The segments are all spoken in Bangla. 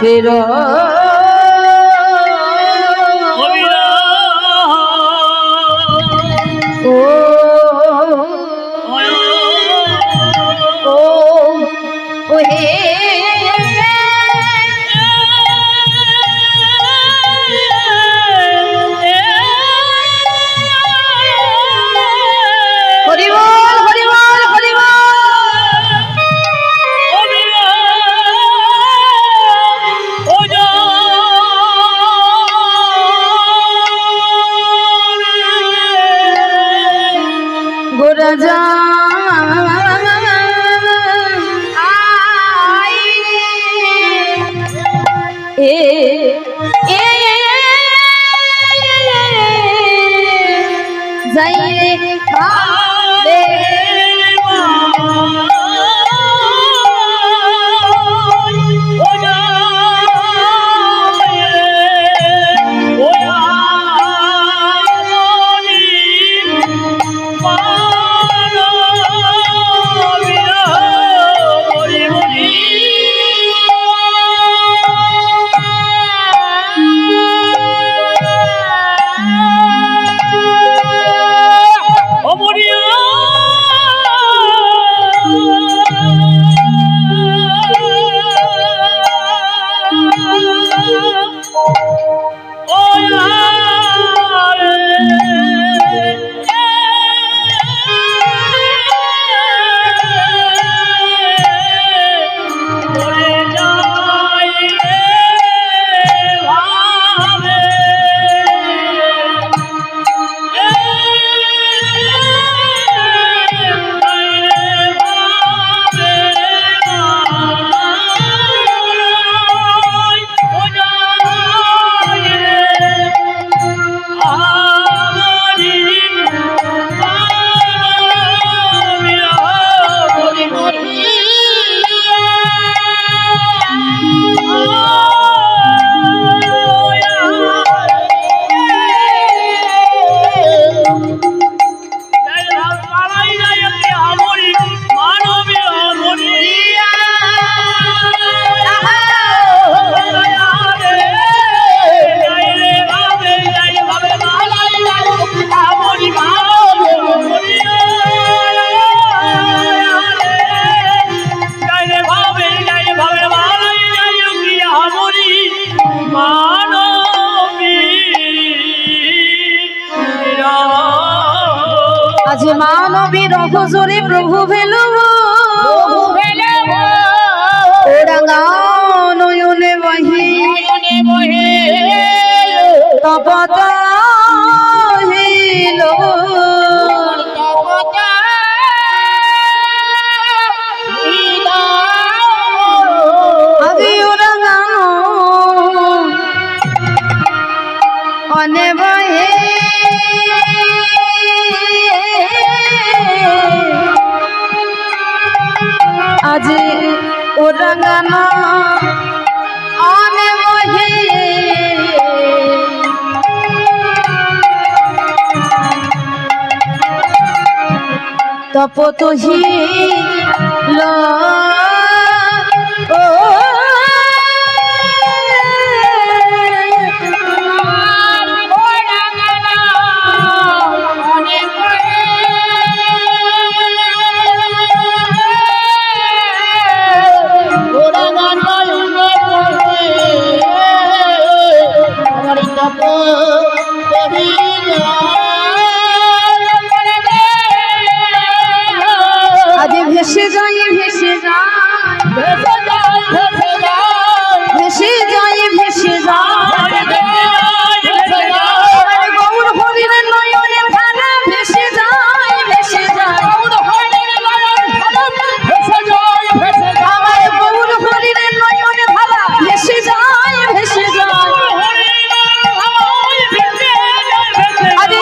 বিরহ রাজা আজ মানবীর হুজুরে প্রভু ভেলু ওরাঙ্গা নয়নে বহি তপতা হিল আজি ওরাঙ্গা অনে বহি আজি ওরাঙ্গানা আনে বহে তপতহি ল ও আজ ভেসে যাই ভেসে যাই ভেসে যাই ভেসে যাই গৌর হরির নয়নে ধারা ভেসে যাই ভেসে যাই আমার গৌর হরির নয়নে ধারা ভেসে যাই ভেসে যাই আজ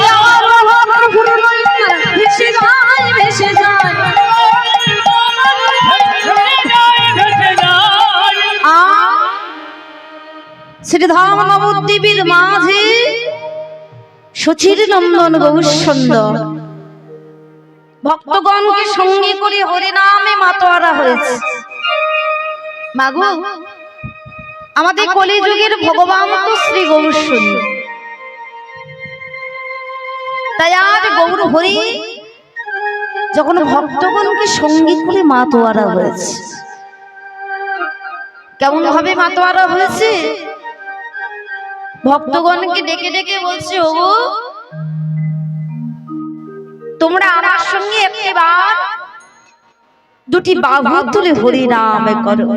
আমার গুরু নয়নে ভেসে যাই ভেসে যাই শ্রীধাম নবদ্বীপের মাঝে সচির নন্দন গৌরসুন্দর ভক্তগণকে সঙ্গে করে হরিনামে মাতোয়ারা হয়েছে। মাগো আমাদের কলিযুগের ভগবান তো শ্রী গৌরশনী, তাই আজ গৌর হরি যখন ভক্তগণকে সঙ্গী করে মাতোয়ারা হয়েছে, কেমন ভাবে মাতোয়ারা হয়েছে? ভক্তগণকে ডেকে ডেকে বলছে, ওগো তোমরা আমার সঙ্গে একবার দুটি বাহু তুলে হরি নাম করো,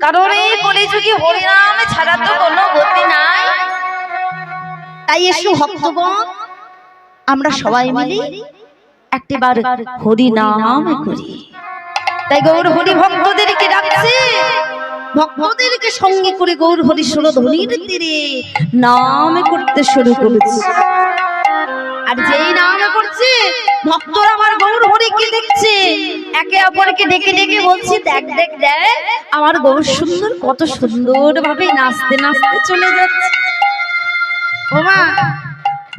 কারণ এই কলিযুগে হরি নাম ছাড়া তো কোনো গতি নাই। তাই এসো ভক্তগণ, আমরা সবাই মিলে একবার হরি নাম করি। তাই গৌর হরি ভক্তদেরকে ডাকছে, ভক্তদেরকে সঙ্গে করে গৌর হরি সুরধ্বনির তীরে নাম করতে শুরু করেছে। আর যেই নাম করছে ভক্তরা আমার গৌর হরিকে দেখছে, একে অপরকে ডেকে ডেকে বলছি, দেখ দেখ দেখ আমার গৌর সুন্দর কত সুন্দর ভাবে নাচতে নাচতে চলে যাচ্ছে। ওমা,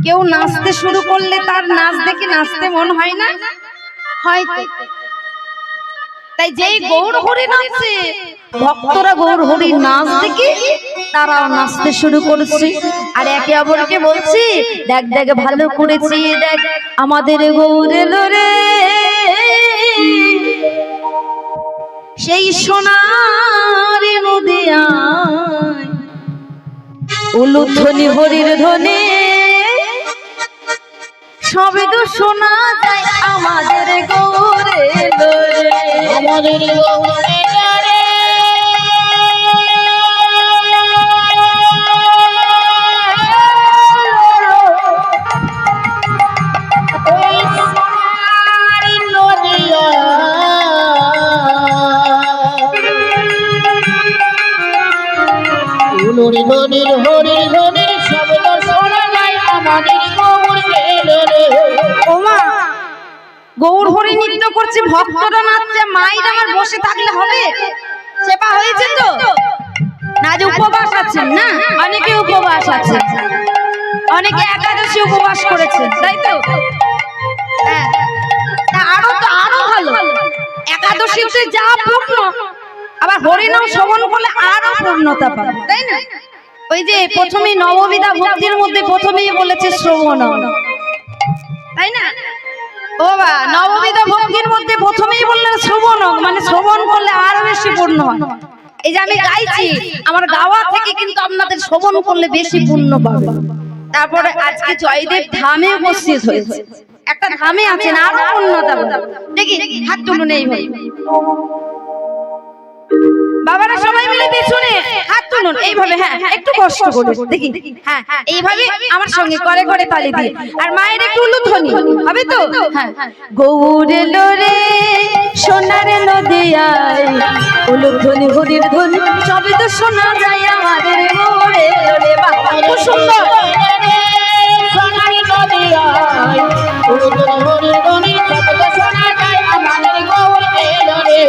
কেউ নাচতে শুরু করলে তার নাচ দেখে নাচতে মন হয় না? হয়তো। তাই যেই গৌর হরি নাচছে, ভক্তরা গৌর হরি নাচ দেখে তারাও নাচতে শুরু করেছে। আর একে অপরকে বলছি, দেখ দেখ ভালো করেছি, দেখ আমাদের গৌর এলো রে, সেই সোনার নদিয়ায় উলুধ্বনি হরির ধ্বনি সবে তো শোনা যায় আমাদের গৌর এলো রে, আমাদের গৌর এলো রে। গৌর হরি নৃত্য করছে, ভক্তরা নাচছে, মাইর আমার বসে থাকলে হবে? সেবা হয়েছে তো না? যে উপবাস আছেন না, অনেকে উপবাস আছে, অনেকে একাদশী উপবাস করেছেন, তাই তো? হ্যাঁ, আরো ভালো, একাদশীতে যা পূর্ণ, আবার হরিনাম শ্রবণ করলে আরো পূর্ণতা পাবে, তাই না? ওই যে প্রথমে নববিধা ভক্তির মধ্যে প্রথমেই বলেছে শ্রবণ, তাই না? ও বা, নববিধা ভক্তির মধ্যে প্রথমেই বললেন শ্রবণ, মানে শ্রবণ করলে আরো বেশি পূর্ণ হয়। এই যে আমি গাইছি, আমার গাওয়া থেকে কিন্তু আপনাদের শ্রবণ করলে বেশি পূর্ণ পাবে। তারপরে আজকে জয়দেব ধামে উপস্থিত হয়েছে, একটা ধামে আছেন, আরো পূর্ণতা পাবে। দেখি হাত তুলুন এইভাবে, বাবারা সবাই মিলে পেছনে হাত তুলুন এইভাবে। হ্যাঁ, একটু কষ্ট করে দেখি। হ্যাঁ, এইভাবে আমার সঙ্গে করে করে তালি দিয়ে, আর মায়ের একটু উলুধ্বনি হবে তো? হ্যাঁ, গৌর এলো রে সোনার নদিয়ায় উলুধ্বনি হরির ধ্বনি সবে তো শোনা যায় আমাদের গৌর এলো রে। বাহ, খুব সুন্দর। সোনার নদিয়ায় উলুধ্বনি হরির ধ্বনি সবে তো শোনা যায় আমাদের গৌর এলো রে।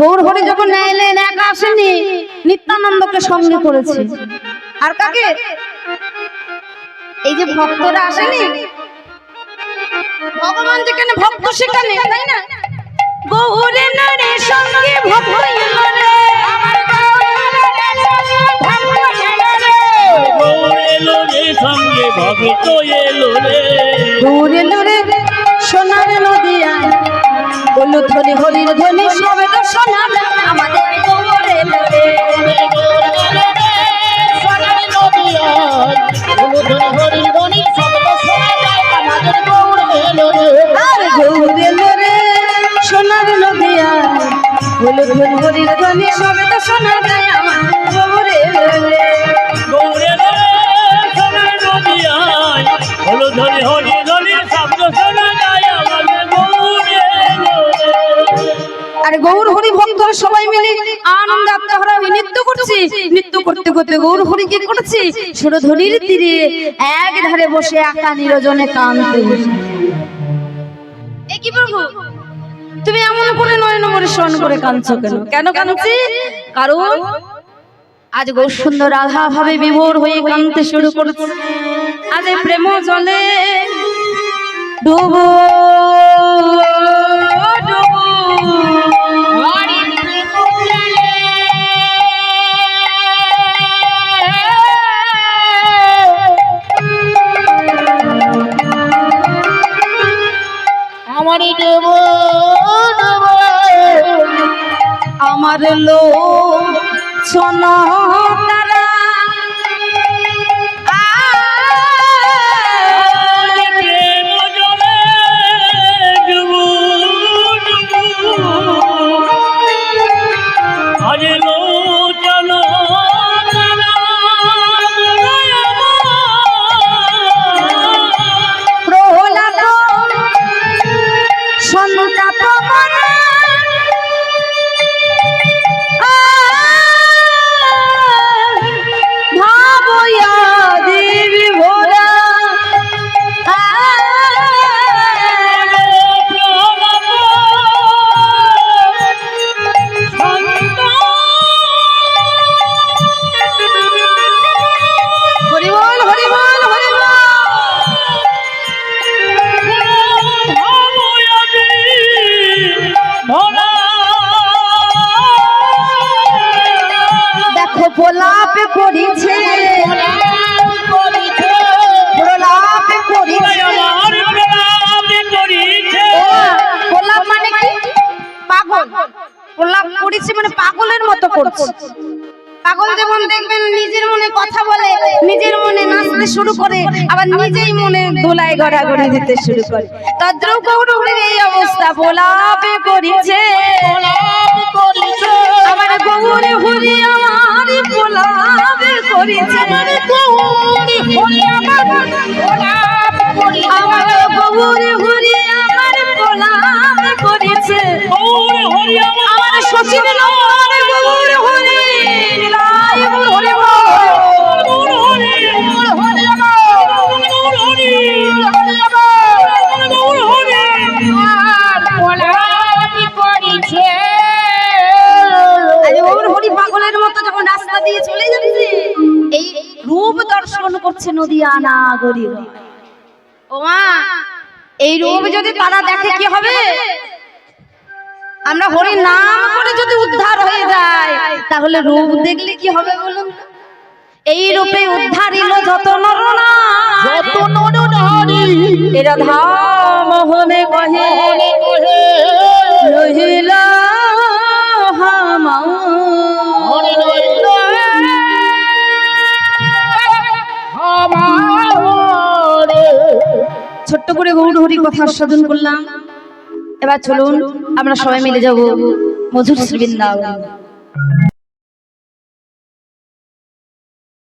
গৌর হরি যখন এলেন, একা আসেনি, নিত্যানন্দকে সঙ্গে করেছে। আর কাকে? এই যে ভক্তরা আসেনি, ভগবান যেখানে ভক্ত সেখানে, তাই না? গৌর এলো রে সঙ্গে ভক্ত এলো রে, আমার গৌর এলো রে সঙ্গে ভক্ত এলো রে। গৌর এলো রে সোনার নদিয়ায় উলুধ্বনি হরির ধ্বনি সবে তো শোনা যায় আমাদের গৌর এলো রে। সোনার নদিয়ায় উলুধ্বনি হরির ধ্বনি সবে তো শোনা যায় আমাদের গৌর এলো রে। আর গৌর এলো রে সোনার নদিয়ায় উলুধ্বনি হরির ধ্বনি সবে তো শোনা যায় আমাদের গৌর এলো রে। গৌর এলো রে সোনার নদিয়ায় করছি, নৃত্য করতে করতে গৌর হরি কি করছি, সুরধনির তীরে এক ধারে বসে একা নিরজনে কাঁদতে বসে। এ কি প্রভু, তুমি এমন করে নয়ন বর্ষণ করে কাঁদছো কেন? কেন কাঁদছি? কারণ আজ গৌর সুন্দর রাধা ভাবে বিভোর হয়ে কাঁদতে শুরু করেছে। আজ প্রেম জলে ডুবো ডুবো, আমারই দেব আমার লো সোনা তারা প্রলাপ করেছে, প্রলাপ করেছে। প্রলাপ মানে কি? পাগল। প্রলাপ করেছে মানে পাগলের মতো করছে। পাগল যেমন দেখবেন নিজের মনে কথা বলে, নিজের মনে নাচতে শুরু করে, আবার নিজেই মনে দোলায় গড়াগড়ি দিতে শুরু করে, তদ্রূপ গৌর হরির এই অবস্থা। প্রলাপ করেছে, আমার গৌর হরি আমার প্রলাপ করেছে, আমার গৌর হরি আমার প্রলাপ করেছে, আমার সচিব নর গৌর হরি পাগলের মতো যখন রাস্তা দিয়ে চলে যাচ্ছে, এই রূপ দর্শন করছে নদিয়া নাগরী। ও মা, এই রূপ যদি তারা দেখে কি হবে? আমরা হরি নাম করে যদি উদ্ধার হয়ে যায়, তাহলে রূপ দেখলে কি হবে বলুন? এই রূপে উদ্ধারিল যত নর নারী, এরা ধাম মোহনে কহে রহিলা হামা। ছোট্ট করে গৌর হরি কথা আস্বাদন করলাম। এবার চলুন আমরা সবাই মিলে যাব মধুর শ্রী বৃন্দাবন।